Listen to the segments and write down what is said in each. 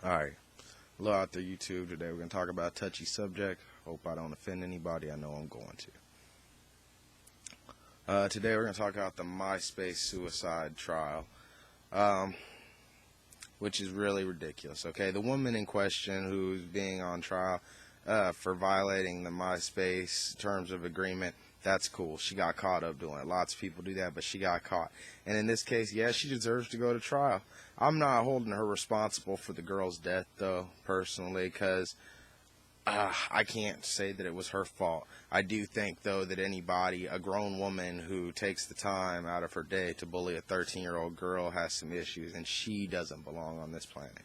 Alright, hello out there YouTube. Today we're going to talk about a touchy subject. Hope I don't offend anybody. I know I'm going to. Today we're going to talk about the MySpace suicide trial, which is really ridiculous. Okay, the woman in question who's being on trial for violating the MySpace terms of agreement, that's cool. She got caught up doing it. Lots of people do that, but she got caught. And in this case, yeah, she deserves to go to trial. I'm not holding her responsible for the girl's death, though, personally, because I can't say that it was her fault. I do think, though, that anybody, a grown woman who takes the time out of her day to bully a 13-year-old girl has some issues, and she doesn't belong on this planet.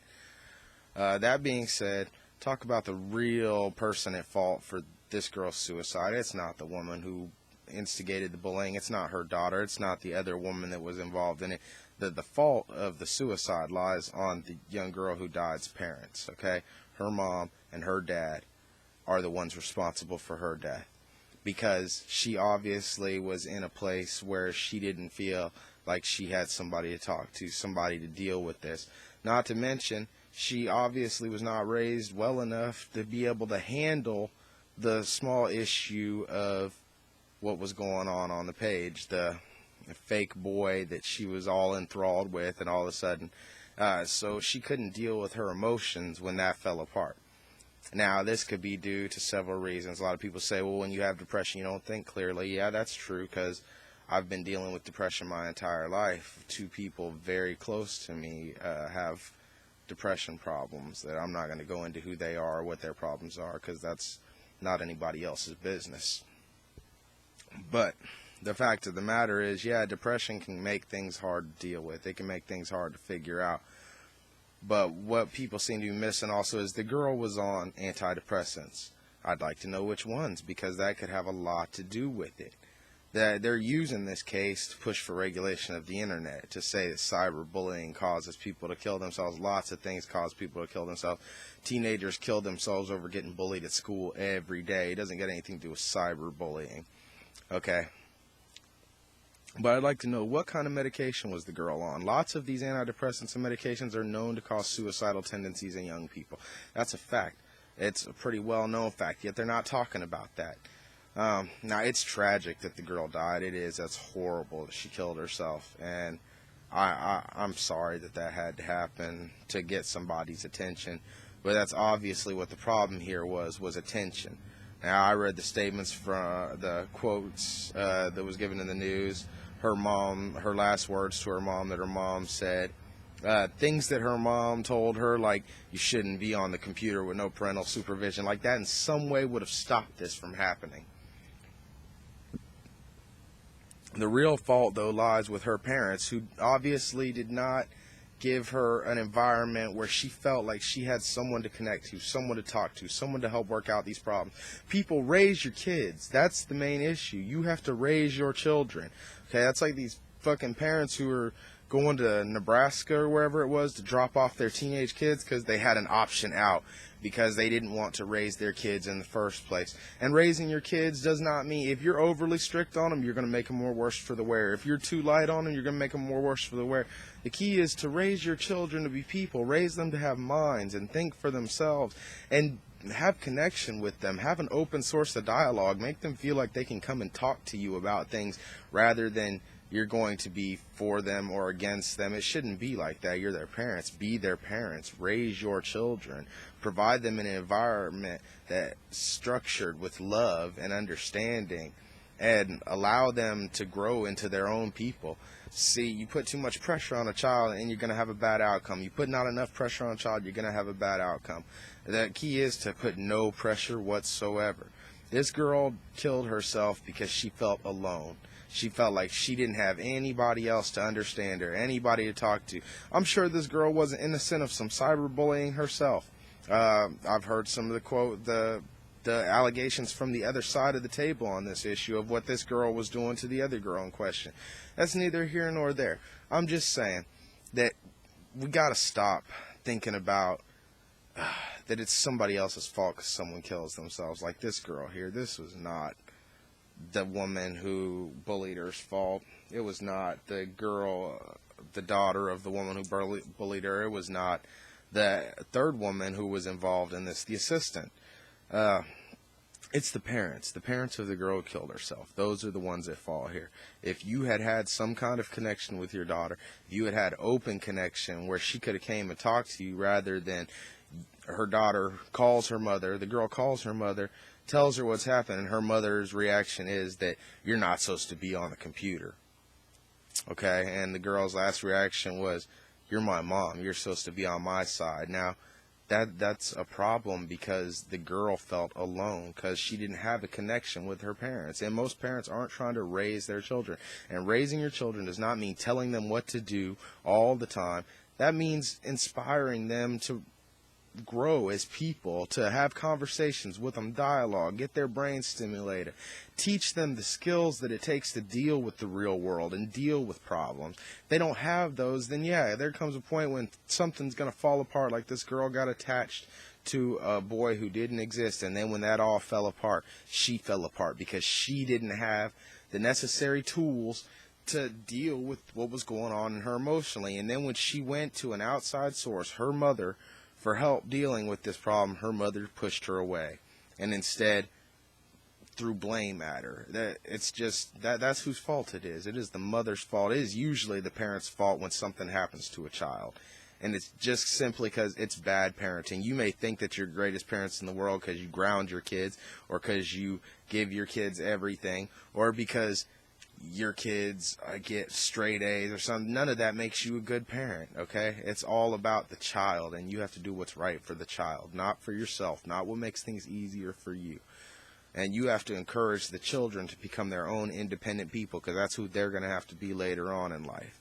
That being said, talk about the real person at fault for this girl's suicide. It's not the woman who instigated the bullying. It's not her daughter. It's not the other woman that was involved in it. The fault of the suicide lies on the young girl who died's parents, okay? Her mom and her dad are the ones responsible for her death, because she obviously was in a place where she didn't feel like she had somebody to talk to, somebody to deal with this. Not to mention, she obviously was not raised well enough to be able to handle the small issue of what was going on the page, the fake boy that she was all enthralled with, and all of a sudden, so she couldn't deal with her emotions when that fell apart. Now, this could be due to several reasons. A lot of people say, well, when you have depression, you don't think clearly. Yeah, that's true, because I've been dealing with depression my entire life. Two people very close to me have depression problems that I'm not going to go into who they are or what their problems are, because that's not anybody else's business. But the fact of the matter is, yeah, depression can make things hard to deal with. It can make things hard to figure out. But what people seem to be missing also is the girl was on antidepressants. I'd like to know which ones, because that could have a lot to do with it. They're using this case to push for regulation of the internet, to say that cyberbullying causes people to kill themselves. Lots of things cause people to kill themselves. Teenagers kill themselves over getting bullied at school every day. It doesn't get anything to do with cyberbullying. Okay. But I'd like to know, what kind of medication was the girl on? Lots of these antidepressants and medications are known to cause suicidal tendencies in young people. That's a fact. It's a pretty well-known fact, yet they're not talking about that. Now, it's tragic that the girl died. It is. That's horrible that she killed herself. And I'm sorry that that had to happen to get somebody's attention. But that's obviously what the problem here was attention. Now, I read the statements from the quotes that was given in the news. Her mom, her last words to her mom, that her mom said, things that her mom told her, like, you shouldn't be on the computer with no parental supervision, like that in some way would have stopped this from happening. The real fault, though, lies with her parents, who obviously did not give her an environment where she felt like she had someone to connect to, someone to talk to, someone to help work out these problems. People, raise your kids. That's the main issue. You have to raise your children. Okay, that's like these fucking parents who are going to Nebraska or wherever it was to drop off their teenage kids because they had an option out, because they didn't want to raise their kids in the first place. And raising your kids does not mean, if you're overly strict on them, you're going to make them more worse for the wear. If you're too light on them, you're going to make them more worse for the wear. The key is to raise your children to be people. Raise them to have minds and think for themselves, and have connection with them. Have an open source of dialogue. Make them feel like they can come and talk to you about things, rather than you're going to be for them or against them. It shouldn't be like that. You're their parents. Be their parents. Raise your children. Provide them an environment that's structured with love and understanding, and allow them to grow into their own people. See, you put too much pressure on a child and you're going to have a bad outcome. You put not enough pressure on a child, you're going to have a bad outcome. The key is to put no pressure whatsoever. This girl killed herself because she felt alone. She felt like she didn't have anybody else to understand her, anybody to talk to. I'm sure this girl wasn't innocent of some cyberbullying herself. I've heard some of the allegations from the other side of the table on this issue of what this girl was doing to the other girl in question. That's neither here nor there. I'm just saying that we got to stop thinking about that it's somebody else's fault because someone kills themselves. Like this girl here, this was not the woman who bullied her's fault. It was not the girl, the daughter of the woman who bullied her. It was not The third woman who was involved in this, the assistant, uh, it's the parents. The parents of the girl who killed herself. Those are the ones that fall here. If you had had some kind of connection with your daughter, if you had had open connection where she could have came and talked to you rather than her daughter calls her mother, the girl calls her mother, tells her what's happened, and her mother's reaction is that you're not supposed to be on a computer. Okay? And the girl's last reaction was, you're my mom. You're supposed to be on my side. Now, that's a problem because the girl felt alone because she didn't have a connection with her parents. And most parents aren't trying to raise their children. And raising your children does not mean telling them what to do all the time. That means inspiring them to grow as people, to have conversations with them, dialogue, get their brains stimulated, teach them the skills that it takes to deal with the real world and deal with problems. If they don't have those, then yeah, there comes a point when something's going to fall apart, like this girl got attached to a boy who didn't exist, and then when that all fell apart, she fell apart because she didn't have the necessary tools to deal with what was going on in her emotionally. And then when she went to an outside source, her mother, for help dealing with this problem, her mother pushed her away and instead threw blame at her. That's whose fault it is. It is the mother's fault. It is usually the parent's fault when something happens to a child. And it's just simply because it's bad parenting. You may think that you're the greatest parents in the world because you ground your kids, or because you give your kids everything, or because your kids get straight A's or something. None of that makes you a good parent, okay? It's all about the child, and you have to do what's right for the child, not for yourself, not what makes things easier for you. And you have to encourage the children to become their own independent people, because that's who they're going to have to be later on in life.